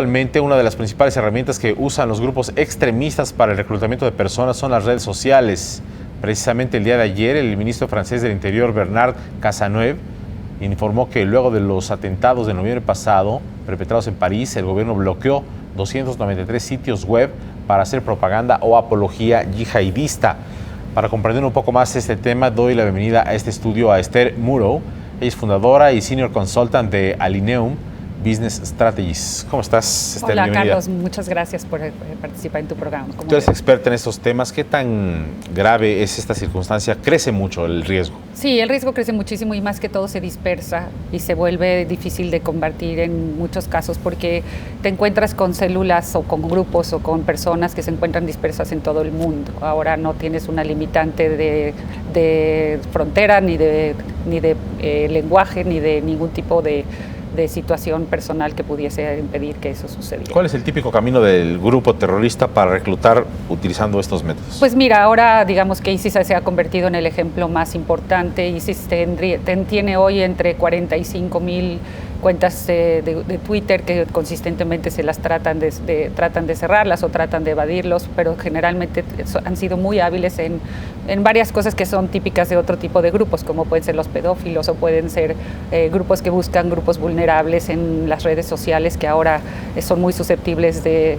Actualmente, una de las principales herramientas que usan los grupos extremistas para el reclutamiento de personas son las redes sociales. Precisamente el día de ayer, el ministro francés del Interior, Bernard Cazeneuve, informó que luego de los atentados de noviembre pasado, perpetrados en París, el gobierno bloqueó 293 sitios web para hacer propaganda o apología yihadista. Para comprender un poco más este tema, doy la bienvenida a este estudio a Esther Muro. Ella es fundadora y senior consultant de Alineum Business Strategies. ¿Cómo estás, Esther? Hola, bienvenida. Carlos. Muchas gracias por participar en tu programa. Tú eres experta en estos temas. ¿Qué tan grave es esta circunstancia? ¿Crece mucho el riesgo? Sí, el riesgo crece muchísimo y más que todo se dispersa y se vuelve difícil de combatir en muchos casos porque te encuentras con células o con grupos o con personas que se encuentran dispersas en todo el mundo. Ahora no tienes una limitante de frontera, ni de lenguaje, ni de ningún tipo de situación personal que pudiese impedir que eso sucediera. ¿Cuál es el típico camino del grupo terrorista para reclutar utilizando estos métodos? Pues mira, ahora digamos que ISIS se ha convertido en el ejemplo más importante. ISIS tiene hoy entre 45,000 cuentas de Twitter que consistentemente se las tratan de cerrarlas o tratan de evadirlos, pero generalmente han sido muy hábiles en varias cosas que son típicas de otro tipo de grupos, como pueden ser los pedófilos o pueden ser grupos que buscan grupos vulnerables en las redes sociales que ahora son muy susceptibles de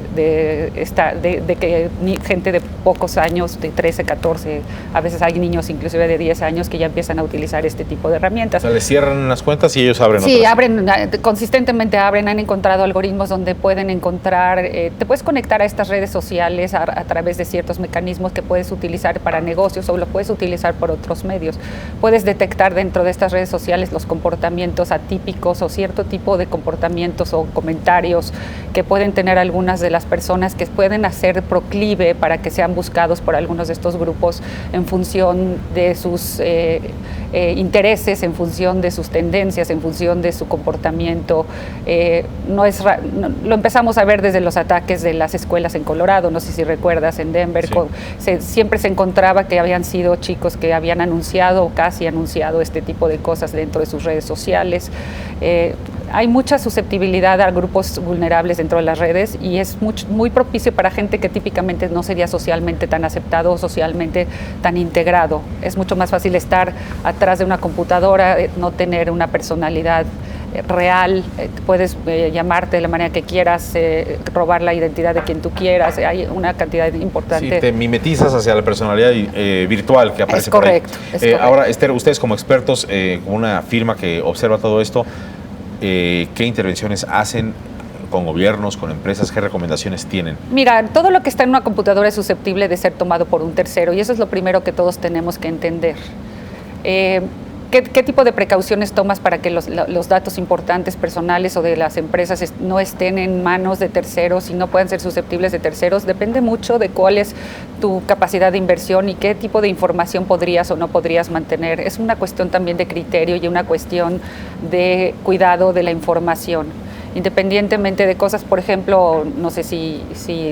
que gente de pocos años, de 13, 14, a veces hay niños inclusive de 10 años que ya empiezan a utilizar este tipo de herramientas. O sea, les cierran las cuentas y ellos abren otras. Sí, consistentemente han encontrado algoritmos donde pueden encontrar, te puedes conectar a estas redes sociales a través de ciertos mecanismos que puedes utilizar para negocios o lo puedes utilizar por otros medios. Puedes detectar dentro de estas redes sociales los comportamientos atípicos o cierto tipo de comportamientos o comentarios que pueden tener algunas de las personas que pueden hacer proclive para que sean buscados por algunos de estos grupos en función de sus intereses, en función de sus tendencias, en función de su comportamiento. Lo empezamos a ver desde los ataques de las escuelas en Colorado, no sé si recuerdas, en Denver. Sí. Siempre se encontraba que habían sido chicos que habían anunciado o casi anunciado este tipo de cosas dentro de sus redes sociales. Hay mucha susceptibilidad a grupos vulnerables dentro de las redes y es muy propicio para gente que típicamente no sería socialmente tan aceptado o socialmente tan integrado. Es mucho más fácil estar atrás de una computadora, no tener una personalidad real, puedes llamarte de la manera que quieras, robar la identidad de quien tú quieras, hay una cantidad importante. Sí, te mimetizas hacia la personalidad virtual que aparece es correcto, por ahí. es correcto. Ahora, Esther, ustedes como expertos, como una firma que observa todo esto, ¿qué intervenciones hacen con gobiernos, con empresas? ¿Qué recomendaciones tienen? Mira, todo lo que está en una computadora es susceptible de ser tomado por un tercero y eso es lo primero que todos tenemos que entender. ¿Qué tipo de precauciones tomas para que los datos importantes personales o de las empresas no estén en manos de terceros y no puedan ser susceptibles de terceros? Depende mucho de cuál es tu capacidad de inversión y qué tipo de información podrías o no podrías mantener. Es una cuestión también de criterio y una cuestión de cuidado de la información. Independientemente de cosas, por ejemplo, no sé si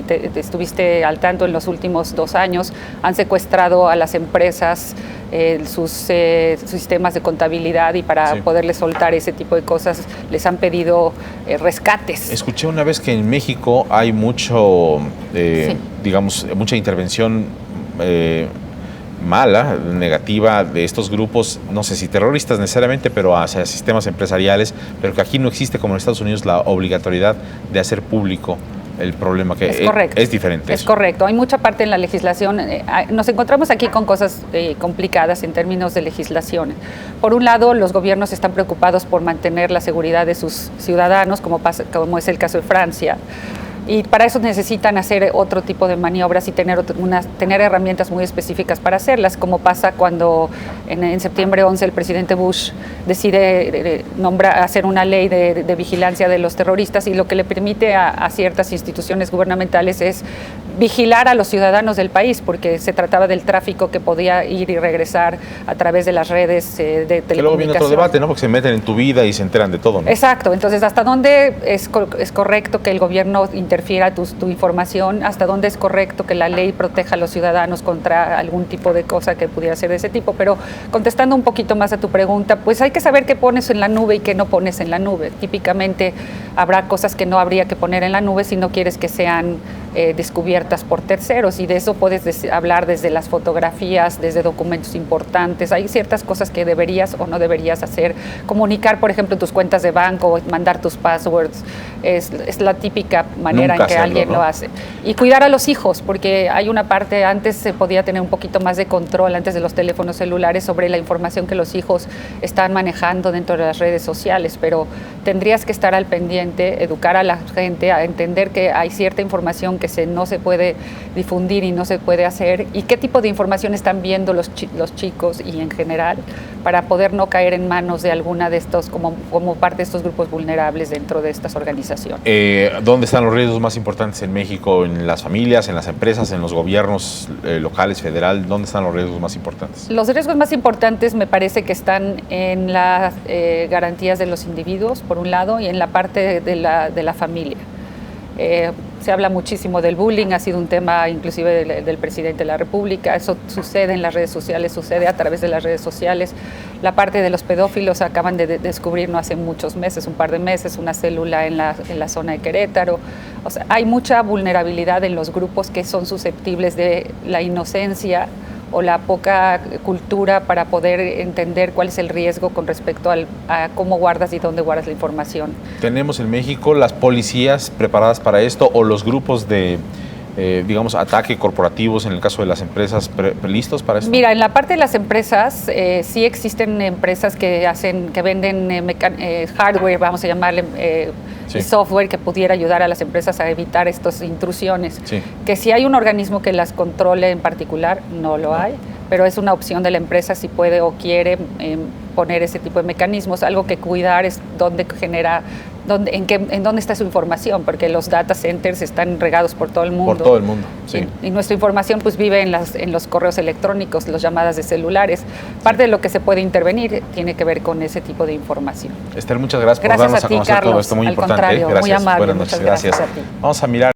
te estuviste al tanto en los últimos 2 años, han secuestrado a las empresas sus sistemas de contabilidad y para poderles soltar ese tipo de cosas les han pedido rescates. Escuché una vez que en México hay mucha intervención mala, negativa de estos grupos, no sé si terroristas necesariamente, pero hacia sistemas empresariales, pero que aquí no existe como en Estados Unidos la obligatoriedad de hacer público el problema, que es diferente. Es correcto, hay mucha parte en la legislación, nos encontramos aquí con cosas complicadas en términos de legislación. Por un lado, los gobiernos están preocupados por mantener la seguridad de sus ciudadanos, como es el caso de Francia. Y para eso necesitan hacer otro tipo de maniobras y tener herramientas muy específicas para hacerlas, como pasa cuando en septiembre 11 el presidente Bush decide hacer una ley de vigilancia de los terroristas y lo que le permite a ciertas instituciones gubernamentales es vigilar a los ciudadanos del país, porque se trataba del tráfico que podía ir y regresar a través de las redes de telecomunicación. Que luego viene otro debate, ¿no? Porque se meten en tu vida y se enteran de todo, ¿no? Exacto. Entonces, ¿hasta dónde es correcto que el gobierno interfiera tu información? ¿Hasta dónde es correcto que la ley proteja a los ciudadanos contra algún tipo de cosa que pudiera ser de ese tipo? Pero contestando un poquito más a tu pregunta, pues hay que saber qué pones en la nube y qué no pones en la nube. Típicamente habrá cosas que no habría que poner en la nube si no quieres que sean descubiertas por terceros, y de eso puedes hablar desde las fotografías, desde documentos importantes. Hay ciertas cosas que deberías o no deberías hacer. Comunicar, por ejemplo, tus cuentas de banco, mandar tus passwords, es la típica manera en que alguien lo hace. Y cuidar a los hijos, porque hay una parte, antes se podía tener un poquito más de control, antes de los teléfonos celulares, sobre la información que los hijos están manejando dentro de las redes sociales, pero tendrías que estar al pendiente, educar a la gente a entender que hay cierta información que no se puede difundir y no se puede hacer, y qué tipo de información están viendo los chicos y en general, para poder no caer en manos de alguna de estos, como parte de estos grupos vulnerables dentro de estas organizaciones. ¿Dónde están los riesgos más importantes en México? ¿En las familias, en las empresas, en los gobiernos locales, federal? ¿Dónde están los riesgos más importantes? Los riesgos más importantes me parece que están en las garantías de los individuos, por un lado, y en la parte de la familia. Se habla muchísimo del bullying, ha sido un tema inclusive del presidente de la República. Eso sucede en las redes sociales, sucede a través de las redes sociales. La parte de los pedófilos, acaban de descubrir no hace muchos meses, un par de meses, una célula en la zona de Querétaro. O sea, hay mucha vulnerabilidad en los grupos que son susceptibles de la inocencia o la poca cultura para poder entender cuál es el riesgo con respecto a cómo guardas y dónde guardas la información. ¿Tenemos en México las policías preparadas para esto, o los grupos de, digamos, ataque corporativos en el caso de las empresas listos para esto? Mira, en la parte de las empresas sí existen empresas que venden hardware, vamos a llamarle, y software que pudiera ayudar a las empresas a evitar estas intrusiones. Sí. Que si hay un organismo que las controle en particular, no lo hay, pero es una opción de la empresa si puede o quiere poner ese tipo de mecanismos. Algo que cuidar es dónde en dónde está su información, porque los data centers están regados por todo el mundo. Por todo el mundo, sí. Y nuestra información pues vive en los correos electrónicos, las llamadas de celulares. Parte de lo que se puede intervenir tiene que ver con ese tipo de información. Esther, muchas gracias por darnos a conocer todo esto, muy importante. Gracias, muy amable. Buenas noches, muchas gracias a ti. Vamos a mirar